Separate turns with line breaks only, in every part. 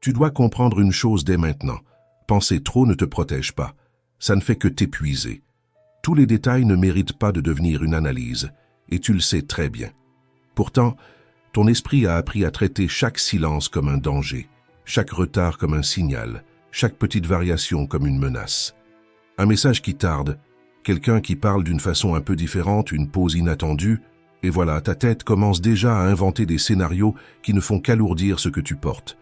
Tu dois comprendre une chose dès maintenant. Penser trop ne te protège pas. Ça ne fait que t'épuiser. Tous les détails ne méritent pas de devenir une analyse, et tu le sais très bien. Pourtant, ton esprit a appris à traiter chaque silence comme un danger, chaque retard comme un signal, chaque petite variation comme une menace. Un message qui tarde, quelqu'un qui parle d'une façon un peu différente, une pause inattendue, et voilà, ta tête commence déjà à inventer des scénarios qui ne font qu'alourdir ce que tu portes.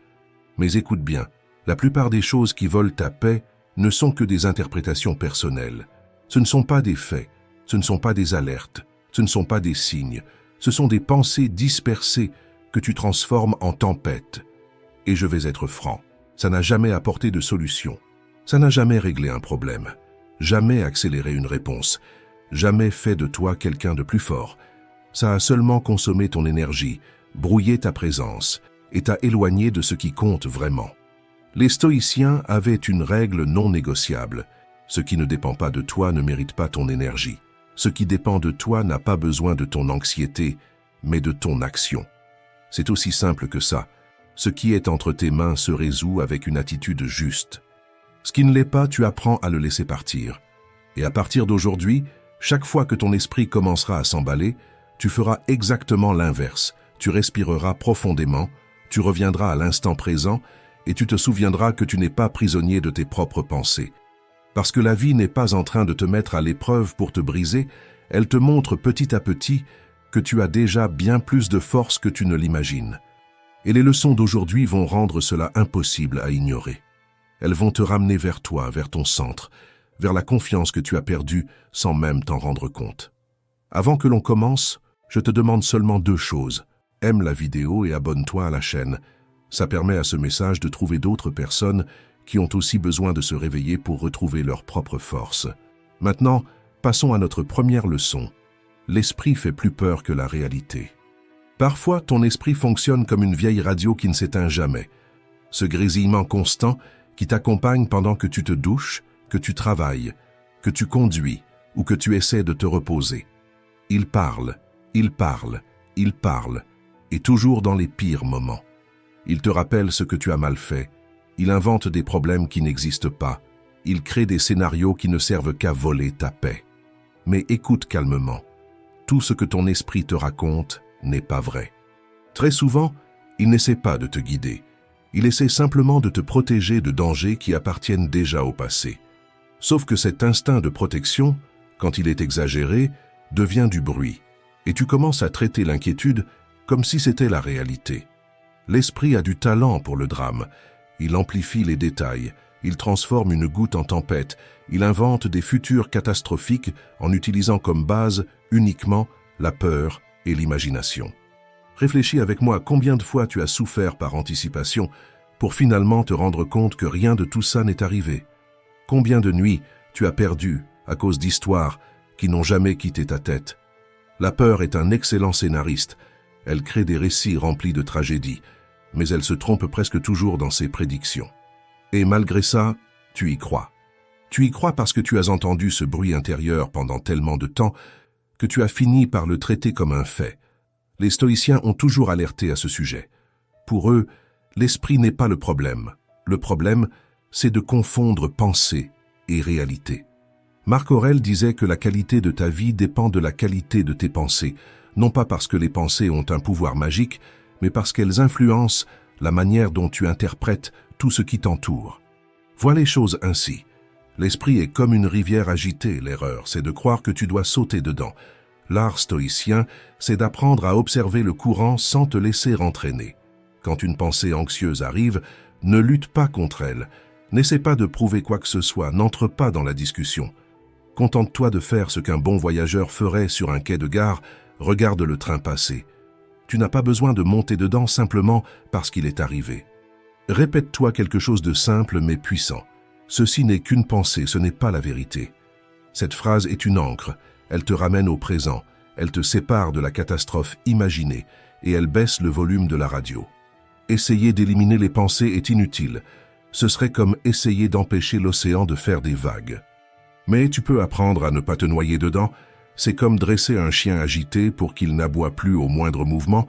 Mais écoute bien, la plupart des choses qui volent ta paix ne sont que des interprétations personnelles. Ce ne sont pas des faits, ce ne sont pas des alertes, ce ne sont pas des signes, ce sont des pensées dispersées que tu transformes en tempêtes. Et je vais être franc, ça n'a jamais apporté de solution, ça n'a jamais réglé un problème, jamais accéléré une réponse, jamais fait de toi quelqu'un de plus fort. Ça a seulement consommé ton énergie, brouillé ta présence et t'a éloigné de ce qui compte vraiment. Les stoïciens avaient une règle non négociable. Ce qui ne dépend pas de toi ne mérite pas ton énergie. Ce qui dépend de toi n'a pas besoin de ton anxiété, mais de ton action. C'est aussi simple que ça. Ce qui est entre tes mains se résout avec une attitude juste. Ce qui ne l'est pas, tu apprends à le laisser partir. Et à partir d'aujourd'hui, chaque fois que ton esprit commencera à s'emballer, tu feras exactement l'inverse. Tu respireras profondément, tu reviendras à l'instant présent et tu te souviendras que tu n'es pas prisonnier de tes propres pensées. Parce que la vie n'est pas en train de te mettre à l'épreuve pour te briser, elle te montre petit à petit que tu as déjà bien plus de force que tu ne l'imagines. Et les leçons d'aujourd'hui vont rendre cela impossible à ignorer. Elles vont te ramener vers toi, vers ton centre, vers la confiance que tu as perdue sans même t'en rendre compte. Avant que l'on commence, je te demande seulement 2 choses. Aime la vidéo et abonne-toi à la chaîne. Ça permet à ce message de trouver d'autres personnes qui ont aussi besoin de se réveiller pour retrouver leur propre force. Maintenant, passons à notre première leçon. L'esprit fait plus peur que la réalité. Parfois, ton esprit fonctionne comme une vieille radio qui ne s'éteint jamais. Ce grésillement constant qui t'accompagne pendant que tu te douches, que tu travailles, que tu conduis ou que tu essaies de te reposer. Il parle, il parle, il parle, et toujours dans les pires moments. Il te rappelle ce que tu as mal fait. Il invente des problèmes qui n'existent pas. Il crée des scénarios qui ne servent qu'à voler ta paix. Mais écoute calmement. Tout ce que ton esprit te raconte n'est pas vrai. Très souvent, il n'essaie pas de te guider. Il essaie simplement de te protéger de dangers qui appartiennent déjà au passé. Sauf que cet instinct de protection, quand il est exagéré, devient du bruit. Et tu commences à traiter l'inquiétude comme si c'était la réalité. L'esprit a du talent pour le drame. Il amplifie les détails, il transforme une goutte en tempête, il invente des futurs catastrophiques en utilisant comme base uniquement la peur et l'imagination. Réfléchis avec moi combien de fois tu as souffert par anticipation pour finalement te rendre compte que rien de tout ça n'est arrivé. Combien de nuits tu as perdu à cause d'histoires qui n'ont jamais quitté ta tête. La peur est un excellent scénariste. Elle crée des récits remplis de tragédies, mais elle se trompe presque toujours dans ses prédictions. Et malgré ça, tu y crois. Tu y crois parce que tu as entendu ce bruit intérieur pendant tellement de temps que tu as fini par le traiter comme un fait. Les stoïciens ont toujours alerté à ce sujet. Pour eux, l'esprit n'est pas le problème. Le problème, c'est de confondre pensée et réalité. Marc Aurèle disait que la qualité de ta vie dépend de la qualité de tes pensées, non pas parce que les pensées ont un pouvoir magique, mais parce qu'elles influencent la manière dont tu interprètes tout ce qui t'entoure. Vois les choses ainsi. L'esprit est comme une rivière agitée, l'erreur, c'est de croire que tu dois sauter dedans. L'art stoïcien, c'est d'apprendre à observer le courant sans te laisser entraîner. Quand une pensée anxieuse arrive, ne lutte pas contre elle. N'essaie pas de prouver quoi que ce soit, n'entre pas dans la discussion. Contente-toi de faire ce qu'un bon voyageur ferait sur un quai de gare, regarde le train passer. Tu n'as pas besoin de monter dedans simplement parce qu'il est arrivé. Répète-toi quelque chose de simple mais puissant. Ceci n'est qu'une pensée, ce n'est pas la vérité. Cette phrase est une ancre, elle te ramène au présent, elle te sépare de la catastrophe imaginée et elle baisse le volume de la radio. Essayer d'éliminer les pensées est inutile. Ce serait comme essayer d'empêcher l'océan de faire des vagues. Mais tu peux apprendre à ne pas te noyer dedans. C'est comme dresser un chien agité pour qu'il n'aboie plus au moindre mouvement.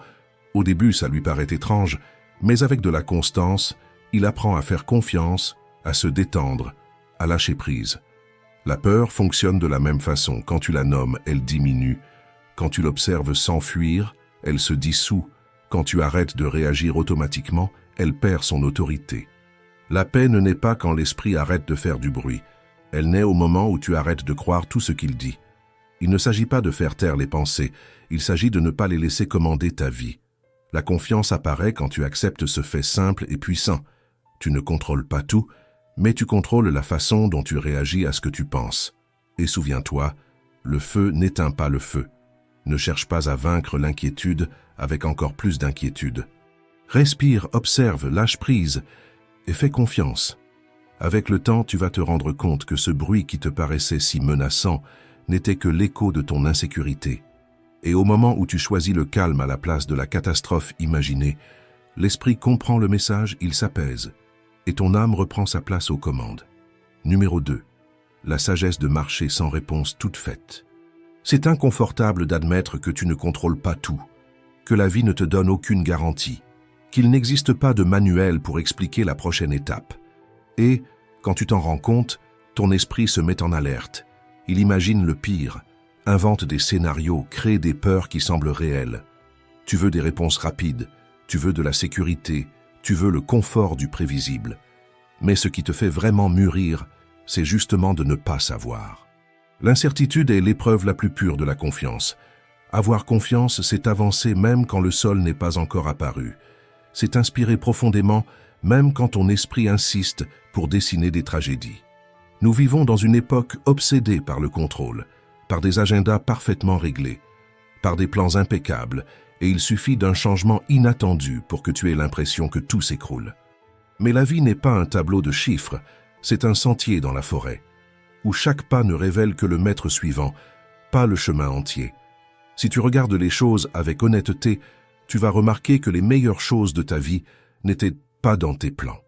Au début, ça lui paraît étrange, mais avec de la constance, Il apprend à faire confiance, à se détendre, à lâcher prise. La peur fonctionne de la même façon. Quand tu la nommes, elle diminue. Quand tu l'observes s'enfuir, elle se dissout. Quand tu arrêtes de réagir automatiquement, elle perd son autorité. La paix ne naît pas quand l'esprit arrête de faire du bruit. Elle naît au moment où tu arrêtes de croire tout ce qu'il dit. Il ne s'agit pas de faire taire les pensées, il s'agit de ne pas les laisser commander ta vie. La confiance apparaît quand tu acceptes ce fait simple et puissant. Tu ne contrôles pas tout, mais tu contrôles la façon dont tu réagis à ce que tu penses. Et souviens-toi, le feu n'éteint pas le feu. Ne cherche pas à vaincre l'inquiétude avec encore plus d'inquiétude. Respire, observe, lâche prise et fais confiance. Avec le temps, tu vas te rendre compte que ce bruit qui te paraissait si menaçant n'était que l'écho de ton insécurité. Et au moment où tu choisis le calme à la place de la catastrophe imaginée, l'esprit comprend le message, il s'apaise, et ton âme reprend sa place aux commandes. Numéro 2. La sagesse de marcher sans réponse toute faite. C'est inconfortable d'admettre que tu ne contrôles pas tout, que la vie ne te donne aucune garantie, qu'il n'existe pas de manuel pour expliquer la prochaine étape. Et, quand tu t'en rends compte, ton esprit se met en alerte. Il imagine le pire, invente des scénarios, crée des peurs qui semblent réelles. Tu veux des réponses rapides, tu veux de la sécurité, tu veux le confort du prévisible. Mais ce qui te fait vraiment mûrir, c'est justement de ne pas savoir. L'incertitude est l'épreuve la plus pure de la confiance. Avoir confiance, c'est avancer même quand le sol n'est pas encore apparu. C'est inspirer profondément, même quand ton esprit insiste pour dessiner des tragédies. Nous vivons dans une époque obsédée par le contrôle, par des agendas parfaitement réglés, par des plans impeccables, et il suffit d'un changement inattendu pour que tu aies l'impression que tout s'écroule. Mais la vie n'est pas un tableau de chiffres, c'est un sentier dans la forêt, où chaque pas ne révèle que le mètre suivant, pas le chemin entier. Si tu regardes les choses avec honnêteté, tu vas remarquer que les meilleures choses de ta vie n'étaient pas dans tes plans.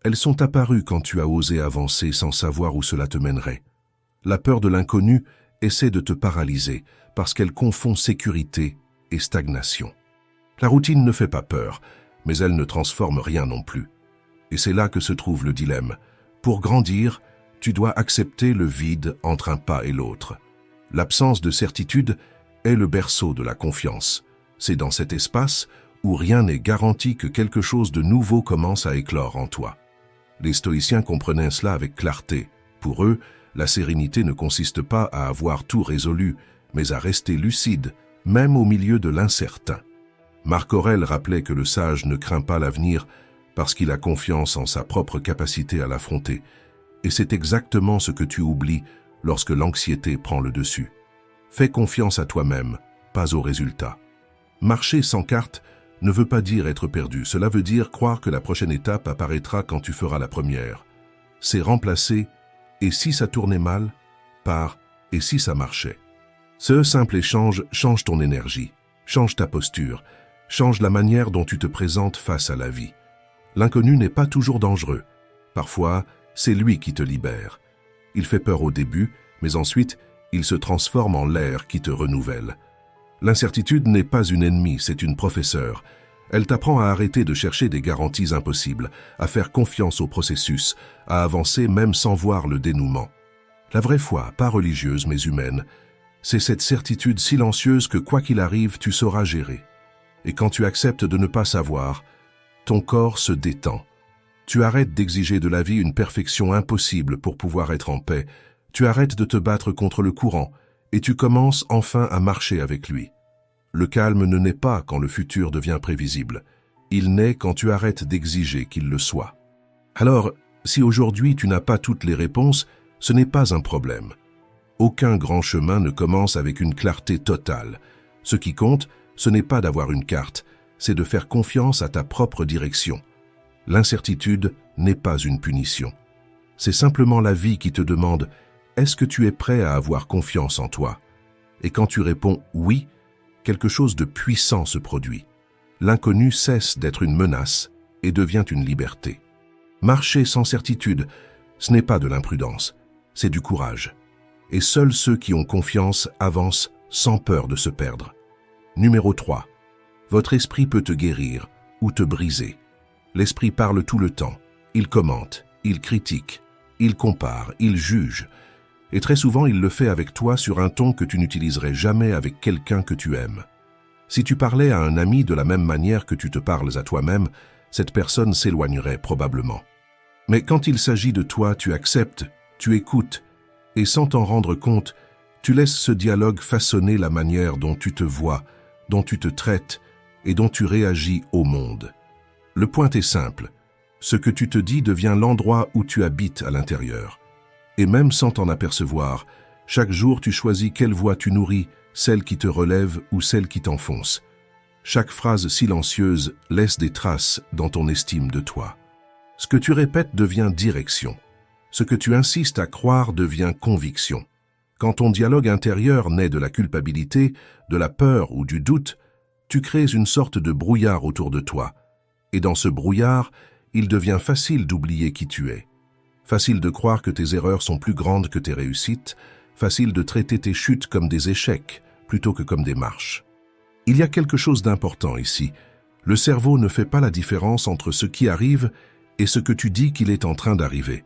Elles sont apparues quand tu as osé avancer sans savoir où cela te mènerait. La peur de l'inconnu essaie de te paralyser parce qu'elle confond sécurité et stagnation. La routine ne fait pas peur, mais elle ne transforme rien non plus. Et c'est là que se trouve le dilemme. Pour grandir, tu dois accepter le vide entre un pas et l'autre. L'absence de certitude est le berceau de la confiance. C'est dans cet espace où rien n'est garanti que quelque chose de nouveau commence à éclore en toi. Les stoïciens comprenaient cela avec clarté. Pour eux, la sérénité ne consiste pas à avoir tout résolu, mais à rester lucide, même au milieu de l'incertain. Marc Aurèle rappelait que le sage ne craint pas l'avenir parce qu'il a confiance en sa propre capacité à l'affronter. Et c'est exactement ce que tu oublies lorsque l'anxiété prend le dessus. Fais confiance à toi-même, pas aux résultats. Marcher sans carte ne veut pas dire être perdu. Cela veut dire croire que la prochaine étape apparaîtra quand tu feras la première. C'est remplacer « et si ça tournait mal » par « et si ça marchait ». Ce simple échange change ton énergie, change ta posture, change la manière dont tu te présentes face à la vie. L'inconnu n'est pas toujours dangereux. Parfois, c'est lui qui te libère. Il fait peur au début, mais ensuite, il se transforme en l'air qui te renouvelle. L'incertitude n'est pas une ennemie, c'est une professeure. Elle t'apprend à arrêter de chercher des garanties impossibles, à faire confiance au processus, à avancer même sans voir le dénouement. La vraie foi, pas religieuse mais humaine, c'est cette certitude silencieuse que quoi qu'il arrive, tu sauras gérer. Et quand tu acceptes de ne pas savoir, ton corps se détend. Tu arrêtes d'exiger de la vie une perfection impossible pour pouvoir être en paix. Tu arrêtes de te battre contre le courant et tu commences enfin à marcher avec lui. Le calme ne naît pas quand le futur devient prévisible. Il naît quand tu arrêtes d'exiger qu'il le soit. Alors, si aujourd'hui tu n'as pas toutes les réponses, ce n'est pas un problème. Aucun grand chemin ne commence avec une clarté totale. Ce qui compte, ce n'est pas d'avoir une carte, c'est de faire confiance à ta propre direction. L'incertitude n'est pas une punition. C'est simplement la vie qui te demande « Est-ce que tu es prêt à avoir confiance en toi ?» Et quand tu réponds « Oui », quelque chose de puissant se produit. L'inconnu cesse d'être une menace et devient une liberté. Marcher sans certitude, ce n'est pas de l'imprudence, c'est du courage. Et seuls ceux qui ont confiance avancent sans peur de se perdre. Numéro 3. Votre esprit peut te guérir ou te briser. L'esprit parle tout le temps. Il commente, il critique, il compare, il juge. Et très souvent, il le fait avec toi sur un ton que tu n'utiliserais jamais avec quelqu'un que tu aimes. Si tu parlais à un ami de la même manière que tu te parles à toi-même, cette personne s'éloignerait probablement. Mais quand il s'agit de toi, tu acceptes, tu écoutes, et sans t'en rendre compte, tu laisses ce dialogue façonner la manière dont tu te vois, dont tu te traites et dont tu réagis au monde. Le point est simple, ce que tu te dis devient l'endroit où tu habites à l'intérieur. Et même sans t'en apercevoir, chaque jour tu choisis quelle voix tu nourris, celle qui te relève ou celle qui t'enfonce. Chaque phrase silencieuse laisse des traces dans ton estime de toi. Ce que tu répètes devient direction. Ce que tu insistes à croire devient conviction. Quand ton dialogue intérieur naît de la culpabilité, de la peur ou du doute, tu crées une sorte de brouillard autour de toi. Et dans ce brouillard, il devient facile d'oublier qui tu es. Facile de croire que tes erreurs sont plus grandes que tes réussites, facile de traiter tes chutes comme des échecs plutôt que comme des marches. Il y a quelque chose d'important ici. Le cerveau ne fait pas la différence entre ce qui arrive et ce que tu dis qu'il est en train d'arriver.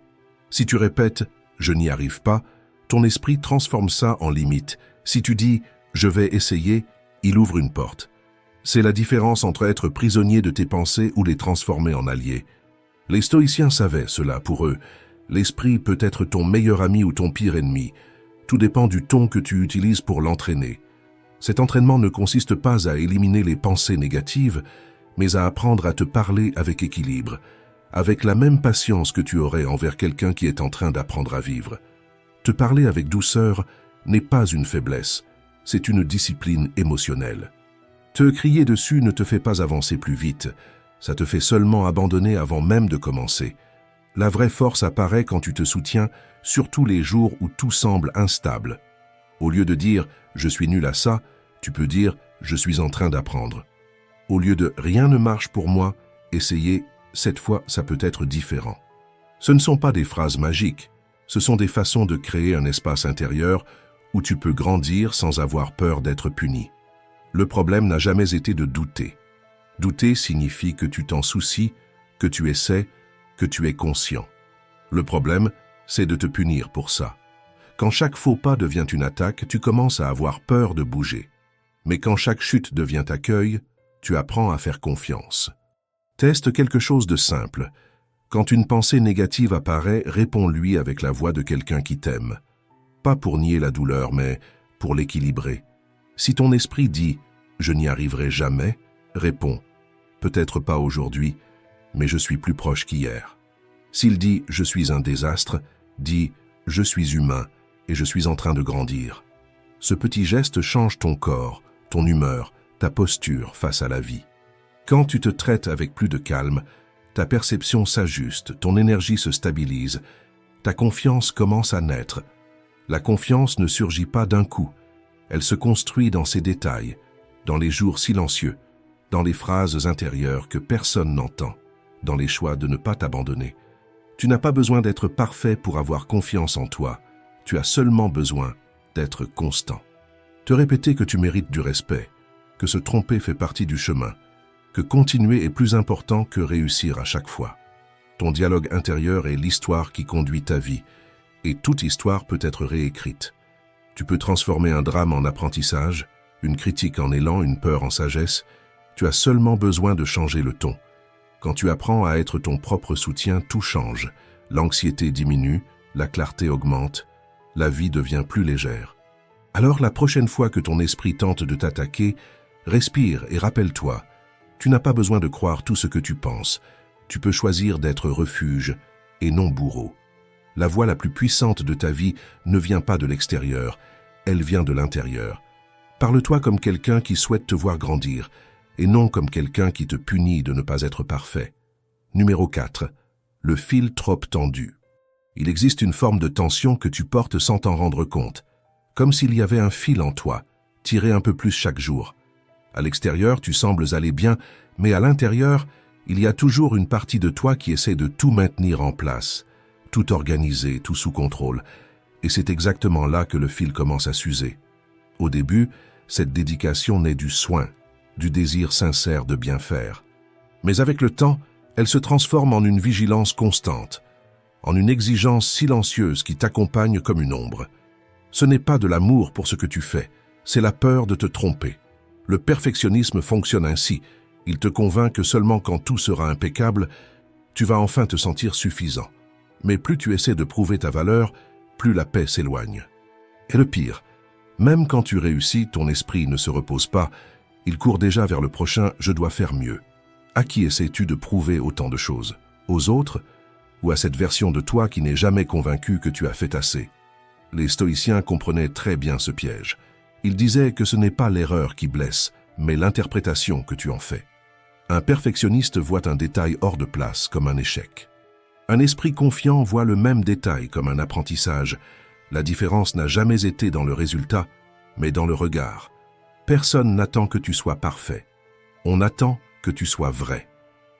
Si tu répètes « je n'y arrive pas », ton esprit transforme ça en limite. Si tu dis « je vais essayer », il ouvre une porte. C'est la différence entre être prisonnier de tes pensées ou les transformer en alliés. Les stoïciens savaient cela pour eux. L'esprit peut être ton meilleur ami ou ton pire ennemi. Tout dépend du ton que tu utilises pour l'entraîner. Cet entraînement ne consiste pas à éliminer les pensées négatives, mais à apprendre à te parler avec équilibre, avec la même patience que tu aurais envers quelqu'un qui est en train d'apprendre à vivre. Te parler avec douceur n'est pas une faiblesse, c'est une discipline émotionnelle. Te crier dessus ne te fait pas avancer plus vite, ça te fait seulement abandonner avant même de commencer. La vraie force apparaît quand tu te soutiens, surtout les jours où tout semble instable. Au lieu de dire « je suis nul à ça », tu peux dire « je suis en train d'apprendre ». Au lieu de « rien ne marche pour moi », essayez « cette fois ça peut être différent ». Ce ne sont pas des phrases magiques, ce sont des façons de créer un espace intérieur où tu peux grandir sans avoir peur d'être puni. Le problème n'a jamais été de douter. Douter signifie que tu t'en soucies, que tu essaies, que tu es conscient. Le problème, c'est de te punir pour ça. Quand chaque faux pas devient une attaque, tu commences à avoir peur de bouger. Mais quand chaque chute devient accueil, tu apprends à faire confiance. Teste quelque chose de simple. Quand une pensée négative apparaît, réponds-lui avec la voix de quelqu'un qui t'aime. Pas pour nier la douleur, mais pour l'équilibrer. Si ton esprit dit « je n'y arriverai jamais », réponds « peut-être pas aujourd'hui, mais je suis plus proche qu'hier ». S'il dit « je suis un désastre », dis « je suis humain et je suis en train de grandir ». Ce petit geste change ton corps, ton humeur, ta posture face à la vie. Quand tu te traites avec plus de calme, ta perception s'ajuste, ton énergie se stabilise, ta confiance commence à naître. La confiance ne surgit pas d'un coup, elle se construit dans ses détails, dans les jours silencieux, dans les phrases intérieures que personne n'entend, dans les choix de ne pas t'abandonner. Tu n'as pas besoin d'être parfait pour avoir confiance en toi, tu as seulement besoin d'être constant. Te répéter que tu mérites du respect, que se tromper fait partie du chemin, que continuer est plus important que réussir à chaque fois. Ton dialogue intérieur est l'histoire qui conduit ta vie, et toute histoire peut être réécrite. Tu peux transformer un drame en apprentissage, une critique en élan, une peur en sagesse. Tu as seulement besoin de changer le ton. Quand tu apprends à être ton propre soutien, tout change. L'anxiété diminue, la clarté augmente, la vie devient plus légère. Alors la prochaine fois que ton esprit tente de t'attaquer, respire et rappelle-toi, tu n'as pas besoin de croire tout ce que tu penses. Tu peux choisir d'être refuge et non bourreau. La voix la plus puissante de ta vie ne vient pas de l'extérieur, elle vient de l'intérieur. Parle-toi comme quelqu'un qui souhaite te voir grandir, et non comme quelqu'un qui te punit de ne pas être parfait. Numéro 4. Le fil trop tendu. Il existe une forme de tension que tu portes sans t'en rendre compte, comme s'il y avait un fil en toi, tiré un peu plus chaque jour. À l'extérieur, tu sembles aller bien, mais à l'intérieur, il y a toujours une partie de toi qui essaie de tout maintenir en place, tout organiser, tout sous contrôle. Et c'est exactement là que le fil commence à s'user. Au début, cette dédication naît du soin, du désir sincère de bien faire. Mais avec le temps, Elle se transforme en une vigilance constante, en une exigence silencieuse qui t'accompagne comme une ombre. Ce n'est pas de l'amour pour ce que tu fais, c'est la peur de te tromper. Le perfectionnisme fonctionne ainsi. Il te convainc que seulement quand tout sera impeccable, tu vas enfin te sentir suffisant. Mais plus tu essaies de prouver ta valeur, plus la paix s'éloigne. Et le pire, même quand tu réussis, ton esprit ne se repose pas, il court déjà vers le prochain « je dois faire mieux ». À qui essaies-tu de prouver autant de choses? Aux autres? Ou à cette version de toi qui n'est jamais convaincue que tu as fait assez? Les stoïciens comprenaient très bien ce piège. Ils disaient que ce n'est pas l'erreur qui blesse, mais l'interprétation que tu en fais. Un perfectionniste voit un détail hors de place comme un échec. Un esprit confiant voit le même détail comme un apprentissage. La différence n'a jamais été dans le résultat, mais dans le regard. Personne n'attend que tu sois parfait. On attend que tu sois vrai.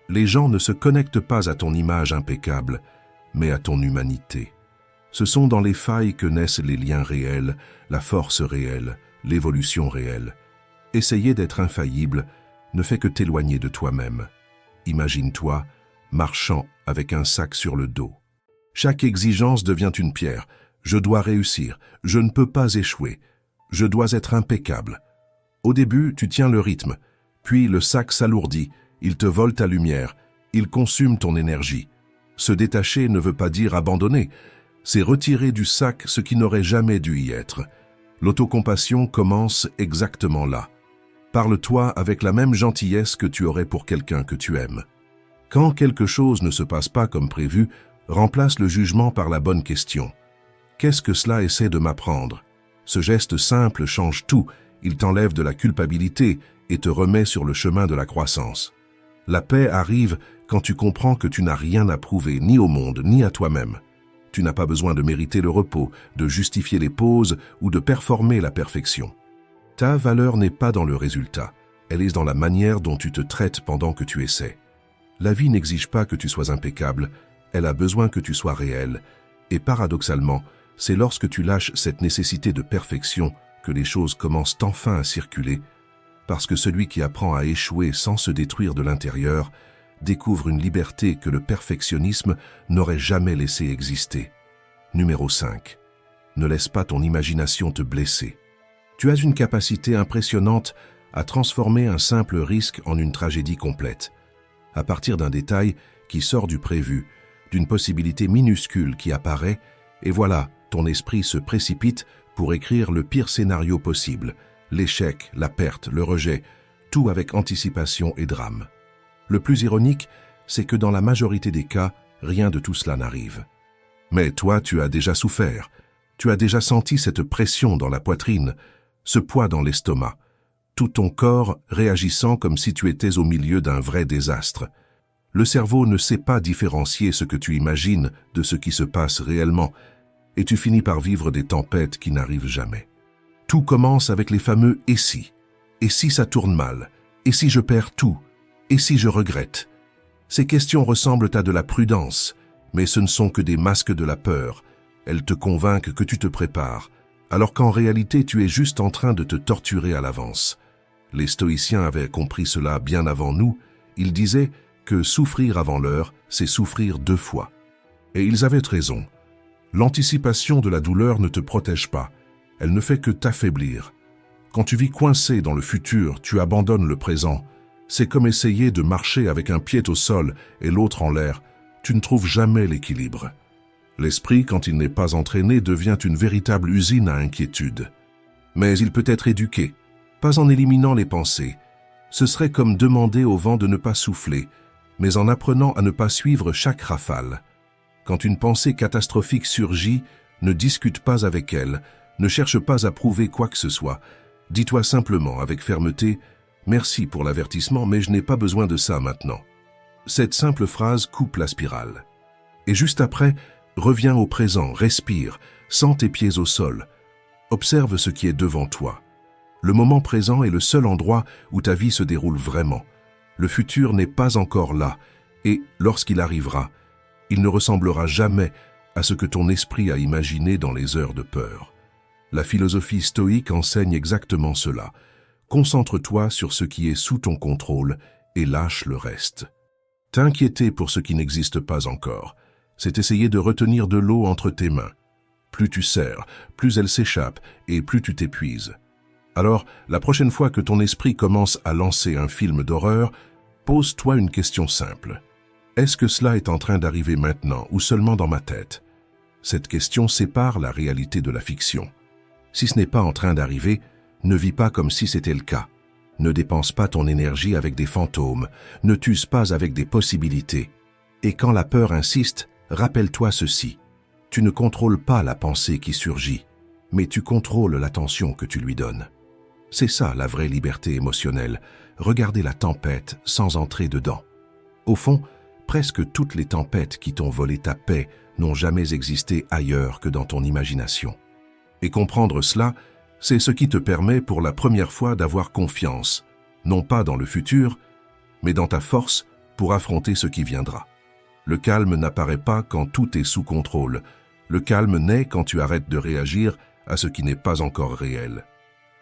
Les gens ne se connectent pas à ton image impeccable, mais à ton humanité. Ce sont dans les failles que naissent les liens réels, la force réelle, l'évolution réelle. Essayer d'être infaillible ne fait que t'éloigner de toi-même. Imagine-toi marchant avec un sac sur le dos. Chaque exigence devient une pierre. Je dois réussir, je ne peux pas échouer, je dois être impeccable. Au début, tu tiens le rythme, puis le sac s'alourdit, il te vole ta lumière, il consume ton énergie. Se détacher ne veut pas dire abandonner, c'est retirer du sac ce qui n'aurait jamais dû y être. L'autocompassion commence exactement là. Parle-toi avec la même gentillesse que tu aurais pour quelqu'un que tu aimes. Quand quelque chose ne se passe pas comme prévu, remplace le jugement par la bonne question. Qu'est-ce que cela essaie de m'apprendre? Ce geste simple change tout, il t'enlève de la culpabilité et te remet sur le chemin de la croissance. La paix arrive quand tu comprends que tu n'as rien à prouver ni au monde ni à toi-même. Tu n'as pas besoin de mériter le repos, de justifier les pauses ou de performer la perfection. Ta valeur n'est pas dans le résultat, elle est dans la manière dont tu te traites pendant que tu essaies. La vie n'exige pas que tu sois impeccable, elle a besoin que tu sois réel. Et paradoxalement, c'est lorsque tu lâches cette nécessité de perfection que les choses commencent enfin à circuler, parce que celui qui apprend à échouer sans se détruire de l'intérieur découvre une liberté que le perfectionnisme n'aurait jamais laissé exister. Numéro 5. Ne laisse pas ton imagination te blesser. Tu as une capacité impressionnante à transformer un simple risque en une tragédie complète. À partir d'un détail qui sort du prévu, d'une possibilité minuscule qui apparaît, et voilà, ton esprit se précipite pour écrire le pire scénario possible, l'échec, la perte, le rejet, tout avec anticipation et drame. Le plus ironique, c'est que dans la majorité des cas, rien de tout cela n'arrive. Mais toi, tu as déjà souffert, tu as déjà senti cette pression dans la poitrine, ce poids dans l'estomac, tout ton corps réagissant comme si tu étais au milieu d'un vrai désastre. Le cerveau ne sait pas différencier ce que tu imagines de ce qui se passe réellement, et tu finis par vivre des tempêtes qui n'arrivent jamais. Tout commence avec les fameux « et si ». Et si ça tourne mal? Et si je perds tout? Et si je regrette? Ces questions ressemblent à de la prudence, mais ce ne sont que des masques de la peur. Elles te convainquent que tu te prépares, alors qu'en réalité tu es juste en train de te torturer à l'avance. Les stoïciens avaient compris cela bien avant nous. Ils disaient que souffrir avant l'heure, c'est souffrir 2 fois. Et ils avaient raison. L'anticipation de la douleur ne te protège pas. Elle ne fait que t'affaiblir. Quand tu vis coincé dans le futur, tu abandonnes le présent. C'est comme essayer de marcher avec un pied au sol et l'autre en l'air. Tu ne trouves jamais l'équilibre. L'esprit, quand il n'est pas entraîné, devient une véritable usine à inquiétude. Mais il peut être éduqué, pas en éliminant les pensées. Ce serait comme demander au vent de ne pas souffler, mais en apprenant à ne pas suivre chaque rafale. Quand une pensée catastrophique surgit, ne discute pas avec elle, ne cherche pas à prouver quoi que ce soit. Dis-toi simplement avec fermeté « Merci pour l'avertissement, mais je n'ai pas besoin de ça maintenant ». Cette simple phrase coupe la spirale. Et juste après, reviens au présent, respire, sens tes pieds au sol. Observe ce qui est devant toi. Le moment présent est le seul endroit où ta vie se déroule vraiment. Le futur n'est pas encore là, et lorsqu'il arrivera, il ne ressemblera jamais à ce que ton esprit a imaginé dans les heures de peur. La philosophie stoïque enseigne exactement cela. Concentre-toi sur ce qui est sous ton contrôle et lâche le reste. T'inquiéter pour ce qui n'existe pas encore, c'est essayer de retenir de l'eau entre tes mains. Plus tu serres, plus elle s'échappe et plus tu t'épuises. Alors, la prochaine fois que ton esprit commence à lancer un film d'horreur, pose-toi une question simple. Est-ce que cela est en train d'arriver maintenant ou seulement dans ma tête? Cette question sépare la réalité de la fiction. Si ce n'est pas en train d'arriver, ne vis pas comme si c'était le cas. Ne dépense pas ton énergie avec des fantômes, ne t'use pas avec des possibilités. Et quand la peur insiste, rappelle-toi ceci. Tu ne contrôles pas la pensée qui surgit, mais tu contrôles l'attention que tu lui donnes. C'est ça la vraie liberté émotionnelle, regarder la tempête sans entrer dedans. Au fond, presque toutes les tempêtes qui t'ont volé ta paix n'ont jamais existé ailleurs que dans ton imagination. Et comprendre cela, c'est ce qui te permet pour la première fois d'avoir confiance, non pas dans le futur, mais dans ta force pour affronter ce qui viendra. Le calme n'apparaît pas quand tout est sous contrôle. Le calme naît quand tu arrêtes de réagir à ce qui n'est pas encore réel.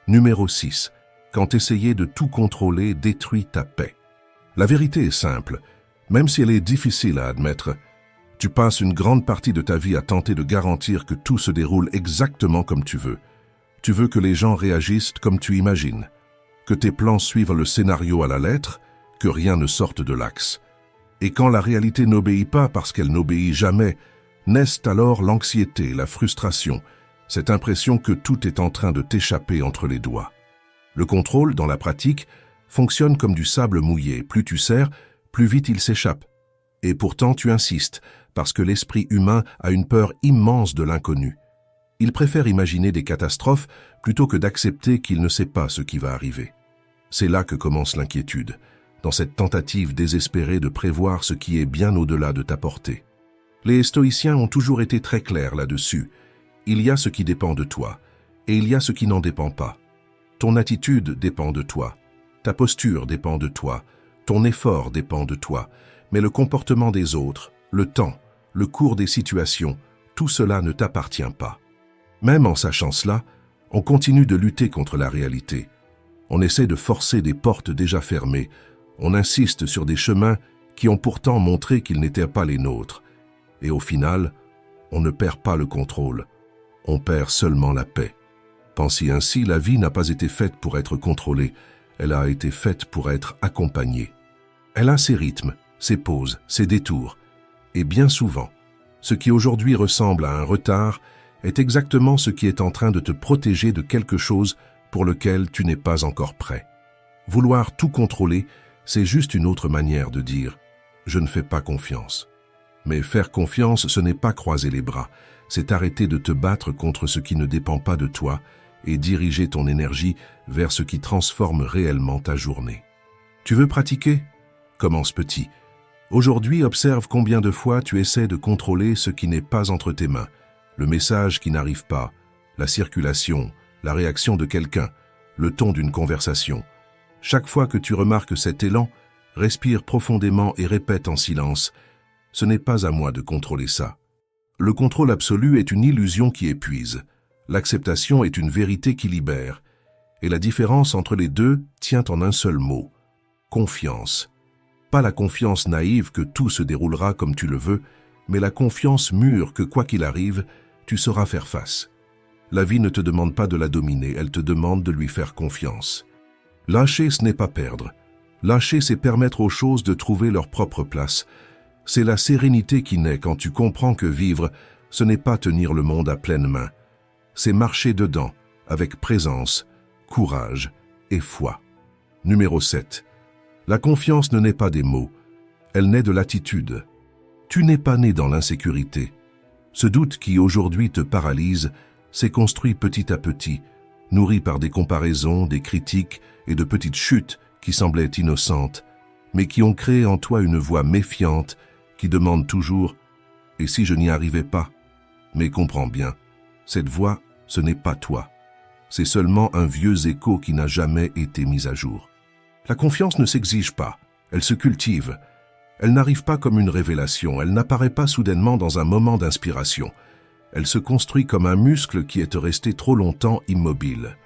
Numéro 6. Quand essayer de tout contrôler détruit ta paix. La vérité est simple, même si elle est difficile à admettre. Tu passes une grande partie de ta vie à tenter de garantir que tout se déroule exactement comme tu veux. Tu veux que les gens réagissent comme tu imagines, que tes plans suivent le scénario à la lettre, que rien ne sorte de l'axe. Et quand la réalité n'obéit pas parce qu'elle n'obéit jamais, naissent alors l'anxiété, la frustration, cette impression que tout est en train de t'échapper entre les doigts. Le contrôle, dans la pratique, fonctionne comme du sable mouillé. Plus tu serres, plus vite il s'échappe. Et pourtant tu insistes, parce que l'esprit humain a une peur immense de l'inconnu. Il préfère imaginer des catastrophes plutôt que d'accepter qu'il ne sait pas ce qui va arriver. C'est là que commence l'inquiétude, dans cette tentative désespérée de prévoir ce qui est bien au-delà de ta portée. Les stoïciens ont toujours été très clairs là-dessus. Il y a ce qui dépend de toi, et il y a ce qui n'en dépend pas. Ton attitude dépend de toi, ta posture dépend de toi, ton effort dépend de toi, mais le comportement des autres, le temps, le cours des situations, tout cela ne t'appartient pas. Même en sachant cela, on continue de lutter contre la réalité. On essaie de forcer des portes déjà fermées, on insiste sur des chemins qui ont pourtant montré qu'ils n'étaient pas les nôtres. Et au final, on ne perd pas le contrôle, on perd seulement la paix. Pensez ainsi, la vie n'a pas été faite pour être contrôlée, elle a été faite pour être accompagnée. Elle a ses rythmes, ses pauses, ses détours. Et bien souvent, ce qui aujourd'hui ressemble à un retard est exactement ce qui est en train de te protéger de quelque chose pour lequel tu n'es pas encore prêt. Vouloir tout contrôler, c'est juste une autre manière de dire « je ne fais pas confiance ». Mais faire confiance, ce n'est pas croiser les bras, c'est arrêter de te battre contre ce qui ne dépend pas de toi et diriger ton énergie vers ce qui transforme réellement ta journée. Tu veux pratiquer? Commence petit. Aujourd'hui, observe combien de fois tu essaies de contrôler ce qui n'est pas entre tes mains, le message qui n'arrive pas, la circulation, la réaction de quelqu'un, le ton d'une conversation. Chaque fois que tu remarques cet élan, respire profondément et répète en silence « Ce n'est pas à moi de contrôler ça ». Le contrôle absolu est une illusion qui épuise. L'acceptation est une vérité qui libère. Et la différence entre les deux tient en un seul mot – confiance. Pas la confiance naïve que tout se déroulera comme tu le veux, mais la confiance mûre que quoi qu'il arrive, tu sauras faire face. La vie ne te demande pas de la dominer, elle te demande de lui faire confiance. Lâcher, ce n'est pas perdre. Lâcher, c'est permettre aux choses de trouver leur propre place. C'est la sérénité qui naît quand tu comprends que vivre, ce n'est pas tenir le monde à pleine main. C'est marcher dedans, avec présence, courage et foi. Numéro 7. La confiance ne naît pas des mots, elle naît de l'attitude. Tu n'es pas né dans l'insécurité. Ce doute qui aujourd'hui te paralyse s'est construit petit à petit, nourri par des comparaisons, des critiques et de petites chutes qui semblaient innocentes, mais qui ont créé en toi une voix méfiante qui demande toujours « Et si je n'y arrivais pas ?» Mais comprends bien, cette voix, ce n'est pas toi. C'est seulement un vieux écho qui n'a jamais été mis à jour. La confiance ne s'exige pas, elle se cultive. Elle n'arrive pas comme une révélation, elle n'apparaît pas soudainement dans un moment d'inspiration. Elle se construit comme un muscle qui est resté trop longtemps immobile.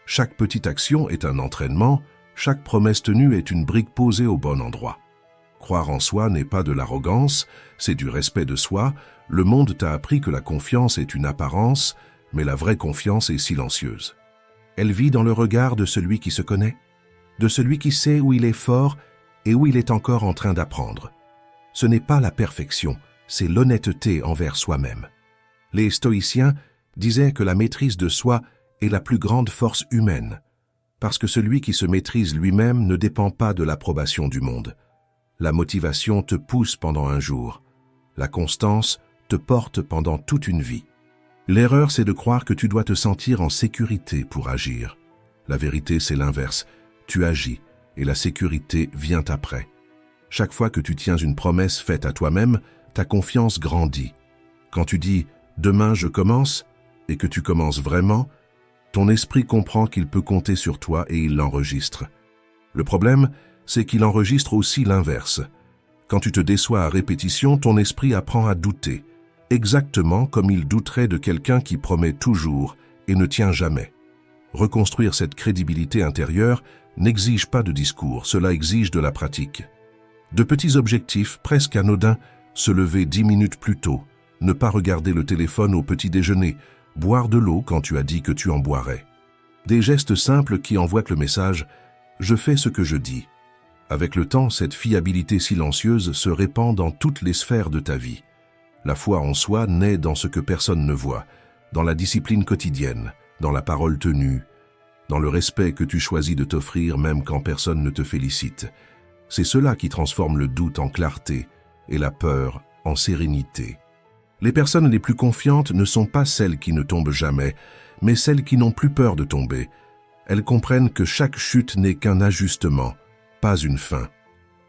Chaque petite action est un entraînement, chaque promesse tenue est une brique posée au bon endroit. Croire en soi n'est pas de l'arrogance, c'est du respect de soi. Le monde t'a appris que la confiance est une apparence, mais la vraie confiance est silencieuse. Elle vit dans le regard de celui qui se connaît, de celui qui sait où il est fort et où il est encore en train d'apprendre. Ce n'est pas la perfection, c'est l'honnêteté envers soi-même. Les stoïciens disaient que la maîtrise de soi est la plus grande force humaine, parce que celui qui se maîtrise lui-même ne dépend pas de l'approbation du monde. La motivation te pousse pendant un jour. La constance te porte pendant toute une vie. L'erreur, c'est de croire que tu dois te sentir en sécurité pour agir. La vérité, c'est l'inverse. Tu agis et la sécurité vient après. Chaque fois que tu tiens une promesse faite à toi-même, ta confiance grandit. Quand tu dis « demain je commence » et que tu commences vraiment, ton esprit comprend qu'il peut compter sur toi et il l'enregistre. Le problème, c'est qu'il enregistre aussi l'inverse. Quand tu te déçois à répétition, ton esprit apprend à douter, exactement comme il douterait de quelqu'un qui promet toujours et ne tient jamais. Reconstruire cette crédibilité intérieure n'exige pas de discours, cela exige de la pratique. De petits objectifs presque anodins, se lever 10 minutes plus tôt, ne pas regarder le téléphone au petit déjeuner, boire de l'eau quand tu as dit que tu en boirais. Des gestes simples qui envoient le message « je fais ce que je dis ». Avec le temps, cette fiabilité silencieuse se répand dans toutes les sphères de ta vie. La foi en soi naît dans ce que personne ne voit, dans la discipline quotidienne, dans la parole tenue, dans le respect que tu choisis de t'offrir même quand personne ne te félicite. C'est cela qui transforme le doute en clarté et la peur en sérénité. Les personnes les plus confiantes ne sont pas celles qui ne tombent jamais, mais celles qui n'ont plus peur de tomber. Elles comprennent que chaque chute n'est qu'un ajustement, pas une fin.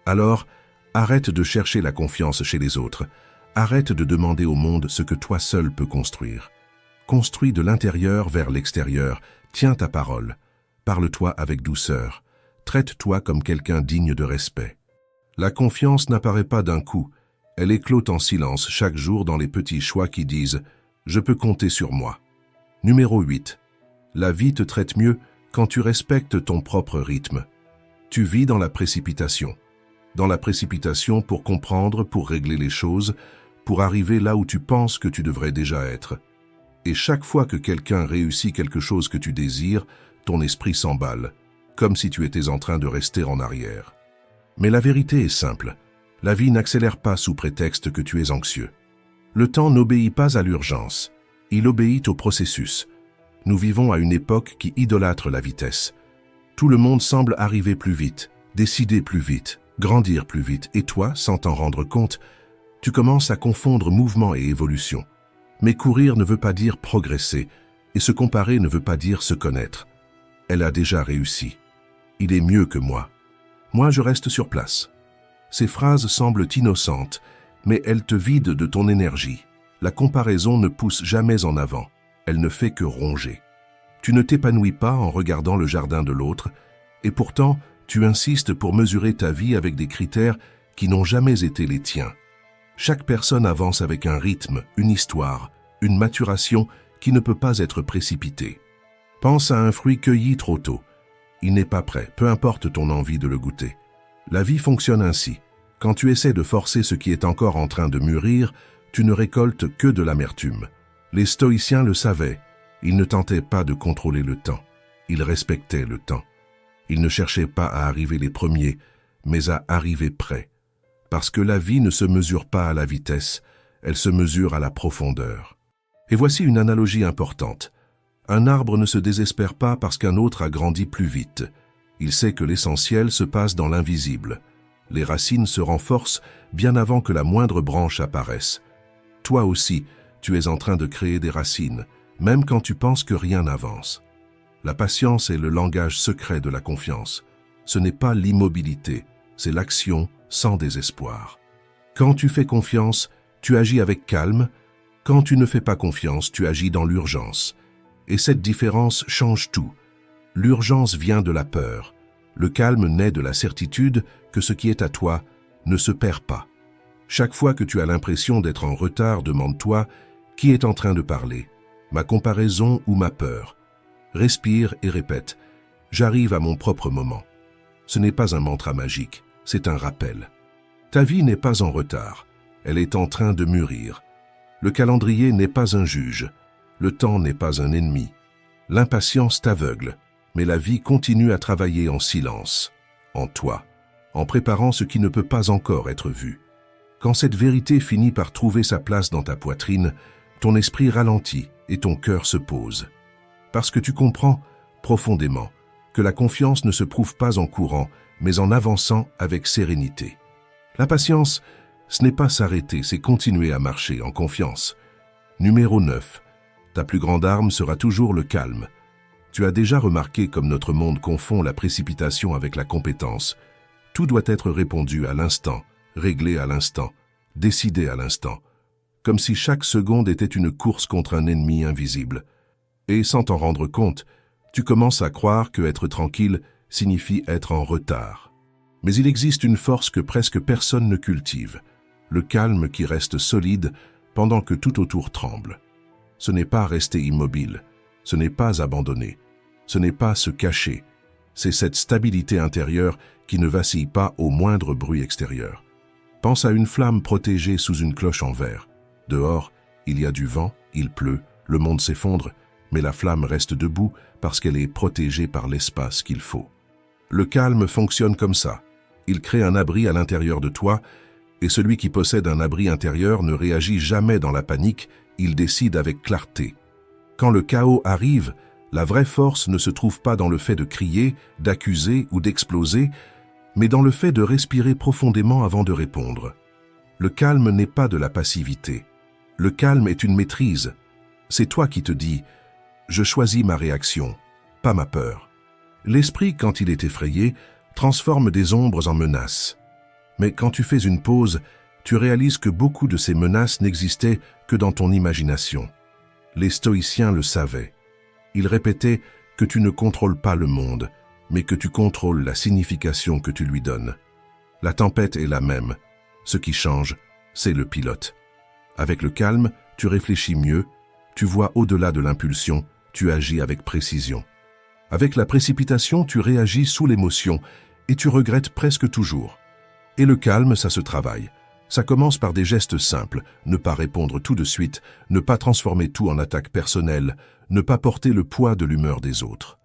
Alors, arrête de chercher la confiance chez les autres. Arrête de demander au monde ce que toi seul peux construire. Construis de l'intérieur vers l'extérieur. Tiens ta parole. Parle-toi avec douceur. Traite-toi comme quelqu'un digne de respect. La confiance n'apparaît pas d'un coup. Elle éclot en silence chaque jour dans les petits choix qui disent « Je peux compter sur moi ». Numéro 8. La vie te traite mieux quand tu respectes ton propre rythme. Tu vis dans la précipitation. Dans la précipitation pour comprendre, pour régler les choses, pour arriver là où tu penses que tu devrais déjà être. Et chaque fois que quelqu'un réussit quelque chose que tu désires, ton esprit s'emballe, comme si tu étais en train de rester en arrière. Mais la vérité est simple. La vie n'accélère pas sous prétexte que tu es anxieux. Le temps n'obéit pas à l'urgence. Il obéit au processus. Nous vivons à une époque qui idolâtre la vitesse. Tout le monde semble arriver plus vite, décider plus vite, grandir plus vite. Et toi, sans t'en rendre compte, tu commences à confondre mouvement et évolution. Mais courir ne veut pas dire progresser, et se comparer ne veut pas dire se connaître. Elle a déjà réussi. Il est mieux que moi. Moi, je reste sur place. Ces phrases semblent innocentes, mais elles te vident de ton énergie. La comparaison ne pousse jamais en avant. Elle ne fait que ronger. Tu ne t'épanouis pas en regardant le jardin de l'autre, et pourtant, tu insistes pour mesurer ta vie avec des critères qui n'ont jamais été les tiens. Chaque personne avance avec un rythme, une histoire, une maturation qui ne peut pas être précipitée. Pense à un fruit cueilli trop tôt. Il n'est pas prêt, peu importe ton envie de le goûter. La vie fonctionne ainsi. Quand tu essaies de forcer ce qui est encore en train de mûrir, tu ne récoltes que de l'amertume. Les stoïciens le savaient. Ils ne tentaient pas de contrôler le temps. Ils respectaient le temps. Ils ne cherchaient pas à arriver les premiers, mais à arriver près. Parce que la vie ne se mesure pas à la vitesse, elle se mesure à la profondeur. Et voici une analogie importante. Un arbre ne se désespère pas parce qu'un autre a grandi plus vite. Il sait que l'essentiel se passe dans l'invisible. Les racines se renforcent bien avant que la moindre branche apparaisse. Toi aussi, tu es en train de créer des racines, même quand tu penses que rien n'avance. La patience est le langage secret de la confiance. Ce n'est pas l'immobilité, c'est l'action sans désespoir. Quand tu fais confiance, tu agis avec calme. Quand tu ne fais pas confiance, tu agis dans l'urgence. Et cette différence change tout. L'urgence vient de la peur. Le calme naît de la certitude que ce qui est à toi ne se perd pas. Chaque fois que tu as l'impression d'être en retard, demande-toi « Qui est en train de parler ? Ma comparaison ou ma peur ?» Respire et répète « J'arrive à mon propre moment ». Ce n'est pas un mantra magique, c'est un rappel. Ta vie n'est pas en retard, elle est en train de mûrir. Le calendrier n'est pas un juge, le temps n'est pas un ennemi. L'impatience t'aveugle, mais la vie continue à travailler en silence, en toi, en préparant ce qui ne peut pas encore être vu. Quand cette vérité finit par trouver sa place dans ta poitrine, ton esprit ralentit et ton cœur se pose. Parce que tu comprends profondément que la confiance ne se prouve pas en courant, mais en avançant avec sérénité. La patience, ce n'est pas s'arrêter, c'est continuer à marcher en confiance. Numéro 9. Ta plus grande arme sera toujours le calme. Tu as déjà remarqué comme notre monde confond la précipitation avec la compétence. Tout doit être répondu à l'instant, réglé à l'instant, décidé à l'instant. Comme si chaque seconde était une course contre un ennemi invisible. Et sans t'en rendre compte, tu commences à croire que être tranquille signifie être en retard. Mais il existe une force que presque personne ne cultive, le calme qui reste solide pendant que tout autour tremble. Ce n'est pas rester immobile, ce n'est pas abandonner, ce n'est pas se cacher, c'est cette stabilité intérieure qui ne vacille pas au moindre bruit extérieur. Pense à une flamme protégée sous une cloche en verre. Dehors, il y a du vent, il pleut, le monde s'effondre, mais la flamme reste debout parce qu'elle est protégée par l'espace qu'il faut. Le calme fonctionne comme ça. Il crée un abri à l'intérieur de toi, et celui qui possède un abri intérieur ne réagit jamais dans la panique, il décide avec clarté. Quand le chaos arrive, la vraie force ne se trouve pas dans le fait de crier, d'accuser ou d'exploser, mais dans le fait de respirer profondément avant de répondre. Le calme n'est pas de la passivité. Le calme est une maîtrise. C'est toi qui te dis « Je choisis ma réaction, pas ma peur ». L'esprit, quand il est effrayé, transforme des ombres en menaces. Mais quand tu fais une pause, tu réalises que beaucoup de ces menaces n'existaient que dans ton imagination. Les stoïciens le savaient. Ils répétaient que tu ne contrôles pas le monde, mais que tu contrôles la signification que tu lui donnes. La tempête est la même. Ce qui change, c'est le pilote. Avec le calme, tu réfléchis mieux, tu vois au-delà de l'impulsion, tu agis avec précision. Avec la précipitation, tu réagis sous l'émotion et tu regrettes presque toujours. Et le calme, ça se travaille. Ça commence par des gestes simples, ne pas répondre tout de suite, ne pas transformer tout en attaque personnelle, ne pas porter le poids de l'humeur des autres.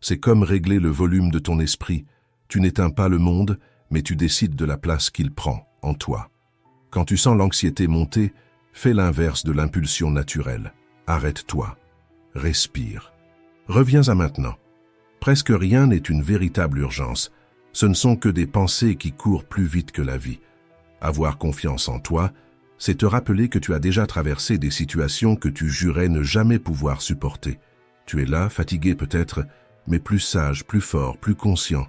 C'est comme régler le volume de ton esprit. Tu n'éteins pas le monde, mais tu décides de la place qu'il prend en toi. Quand tu sens l'anxiété monter, fais l'inverse de l'impulsion naturelle. Arrête-toi. Respire. Reviens à maintenant. Presque rien n'est une véritable urgence. Ce ne sont que des pensées qui courent plus vite que la vie. Avoir confiance en toi, c'est te rappeler que tu as déjà traversé des situations que tu jurais ne jamais pouvoir supporter. Tu es là, fatigué peut-être, mais plus sage, plus fort, plus conscient.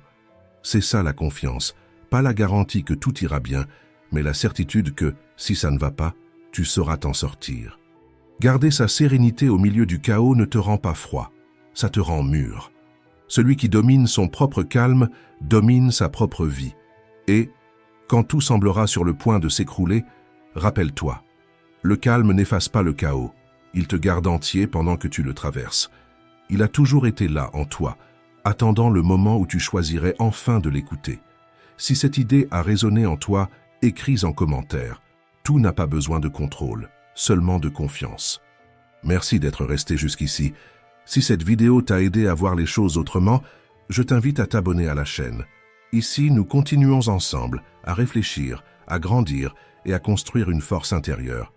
C'est ça la confiance, pas la garantie que tout ira bien, mais la certitude que, si ça ne va pas, tu sauras t'en sortir. Garder sa sérénité au milieu du chaos ne te rend pas froid, ça te rend mûr. Celui qui domine son propre calme domine sa propre vie. Et, quand tout semblera sur le point de s'écrouler, rappelle-toi, le calme n'efface pas le chaos, il te garde entier pendant que tu le traverses. Il a toujours été là en toi, attendant le moment où tu choisirais enfin de l'écouter. Si cette idée a résonné en toi, écris en commentaire. Tout n'a pas besoin de contrôle, seulement de confiance. Merci d'être resté jusqu'ici. Si cette vidéo t'a aidé à voir les choses autrement, je t'invite à t'abonner à la chaîne. Ici, nous continuons ensemble à réfléchir, à grandir et à construire une force intérieure.